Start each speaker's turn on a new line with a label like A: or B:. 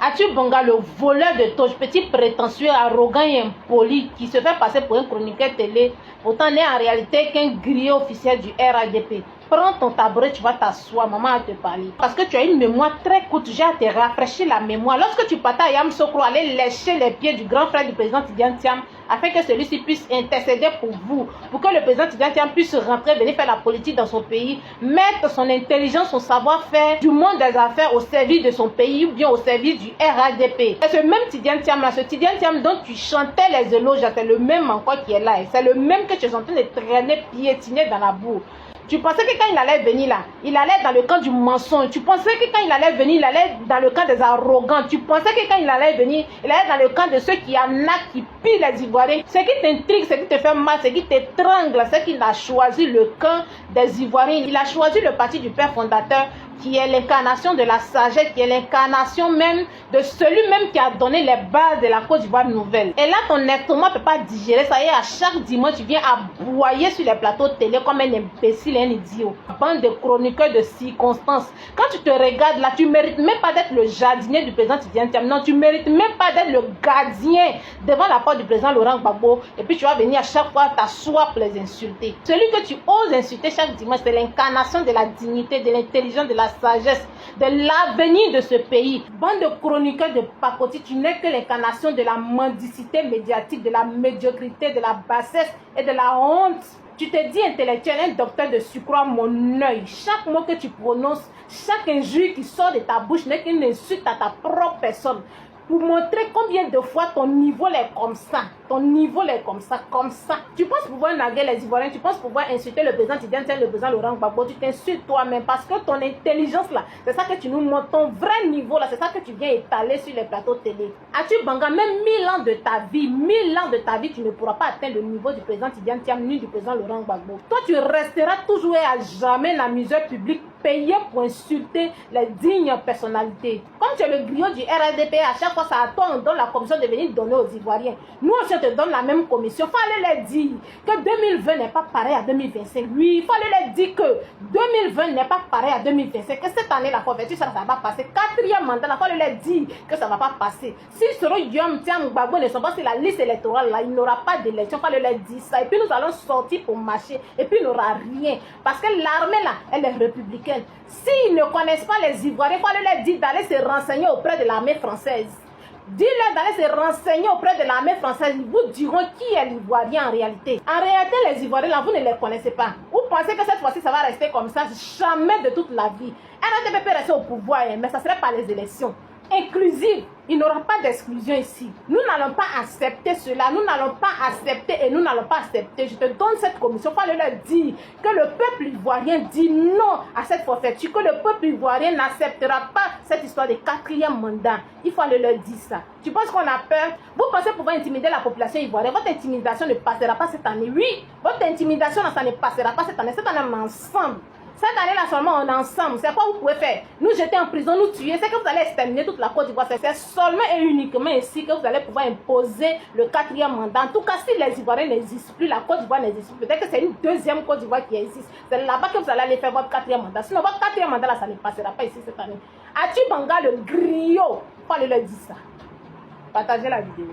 A: As-tu Bonga, le voleur de toge, petit prétentieux, arrogant et impoli, qui se fait passer pour un chroniqueur télé, pourtant n'est en réalité qu'un griot officiel du RADP. Prends ton tabouret, tu vas t'asseoir, maman va te parler. Parce que tu as une mémoire très courte, j'ai à te rafraîchir la mémoire. Lorsque tu partais à Yamoussoukro, aller lécher les pieds du grand frère du président Tidjane Thiam, afin que celui-ci puisse intercéder pour vous, pour que le président Tidjane Thiam puisse rentrer, venir faire la politique dans son pays, mettre son intelligence, son savoir-faire du monde des affaires au service de son pays ou bien au service du RADP. Et ce même Tidjane Thiam là, ce Tidjane Thiam dont tu chantais les éloges, c'est le même encore qui est là. C'est le même que tu es en train de traîner, piétiner dans la boue. Tu pensais que quand il allait venir là, il allait dans le camp du mensonge. Tu pensais que quand il allait venir, il allait dans le camp des arrogants. Tu pensais que quand il allait venir, il allait dans le camp de ceux qui en a, qui pillent les Ivoiriens. Ce qui t'intrigue, ce qui te fait mal, ce qui t'étrangle, c'est qu'il a choisi le camp des Ivoiriens. Il a choisi le parti du père fondateur, qui est l'incarnation de la sagesse, qui est l'incarnation même de celui-même qui a donné les bases de la Côte d'Ivoire nouvelle. Et là, ton estomac ne peut pas digérer. Ça y est, à chaque dimanche, tu viens aboyer sur les plateaux télé comme un imbécile, un idiot. Bande de chroniqueurs de circonstances. Quand tu te regardes là, tu ne mérites même pas d'être le jardinier du président Tidjane Thiam. Non, tu ne mérites même pas d'être le gardien devant la porte du président Laurent Gbagbo. Et puis tu vas venir à chaque fois t'asseoir pour les insulter. Celui que tu oses insulter chaque dimanche, c'est l'incarnation de la dignité, de l'intelligence, de la sagesse, de l'avenir de ce pays. Bande de chroniqueurs de pacotille, tu n'es que l'incarnation de la mendicité médiatique, de la médiocrité, de la bassesse et de la honte. Tu te dis intellectuel, un docteur de surcroît, mon œil. Chaque mot que tu prononces, chaque injure qui sort de ta bouche n'est qu'une insulte à ta propre personne. Pour montrer combien de fois ton niveau est comme ça. Ton niveau est comme ça, comme ça. Tu penses pouvoir naguer les Ivoiriens, tu penses pouvoir insulter le président Tidjane Thiam, le président Laurent Gbagbo, tu t'insultes toi-même parce que ton intelligence là, c'est ça que tu nous montres, ton vrai niveau là, c'est ça que tu viens étaler sur les plateaux télé. As-tu Banga, même 1000 ans de ta vie, 1000 ans de ta vie, tu ne pourras pas atteindre le niveau du président Tidjane Thiam ni du président Laurent Gbagbo. Toi, tu resteras toujours et à jamais l'amuseur public payé pour insulter les dignes personnalités. Comme tu es le griot du RADP, à chaque fois, c'est à toi on donne la commission de venir donner aux Ivoiriens. Nous aussi, on te donne la même commission. Fallait leur dire que 2020 n'est pas pareil à 2025. Oui, il fallait leur dire que 2020 n'est pas pareil à 2025. Que cette année, la couverture, ça va passer. 4e mandat, il fallait leur dire que ça ne va pas passer. Si Soro-Guillaume Thiam Gbagbo ne sont pas sur la liste électorale, là, il n'aura pas d'élection. Il fallait leur dire ça. Et puis, nous allons sortir pour marcher. Et puis, il n'aura rien. Parce que l'armée, là, elle est républicaine. S'ils ne connaissent pas les Ivoiriens, il fallait leur dire d'aller se renseigner auprès de l'armée française. Dis-leur d'aller se renseigner auprès de l'armée française. Ils vous diront qui est l'Ivoirien en réalité. En réalité, les Ivoiriens, là, vous ne les connaissez pas. Vous pensez que cette fois-ci, ça va rester comme ça? Jamais de toute la vie. RADP peut rester au pouvoir, mais ça ne serait pas les élections inclusive. Il n'y aura pas d'exclusion ici. Nous n'allons pas accepter cela. Nous n'allons pas accepter et nous n'allons pas accepter. Je te donne cette commission. Il faut leur dire que le peuple ivoirien dit non à cette forfaiture. Que le peuple ivoirien n'acceptera pas cette histoire de 4e mandat. Il faut leur dire ça. Tu penses qu'on a peur? Vous pensez pouvoir intimider la population ivoirienne? Votre intimidation ne passera pas cette année. Oui, votre intimidation, ça ne passera pas cette année. Cette année, on est ensemble. Cette année-là seulement, on est ensemble. C'est quoi vous pouvez faire? Nous jeter en prison, nous tuer. C'est que vous allez exterminer toute la Côte d'Ivoire. C'est seulement et uniquement ici que vous allez pouvoir imposer le 4e mandat. En tout cas, si les Ivoiriens n'existent plus, la Côte d'Ivoire n'existe plus. Peut-être que c'est une 2e Côte d'Ivoire qui existe. C'est là-bas que vous allez aller faire votre 4e mandat. Sinon, votre 4e mandat, là, ça ne passera pas ici cette année. As-tu Banga le griot? Il faut aller leur dire ça. Partagez la vidéo.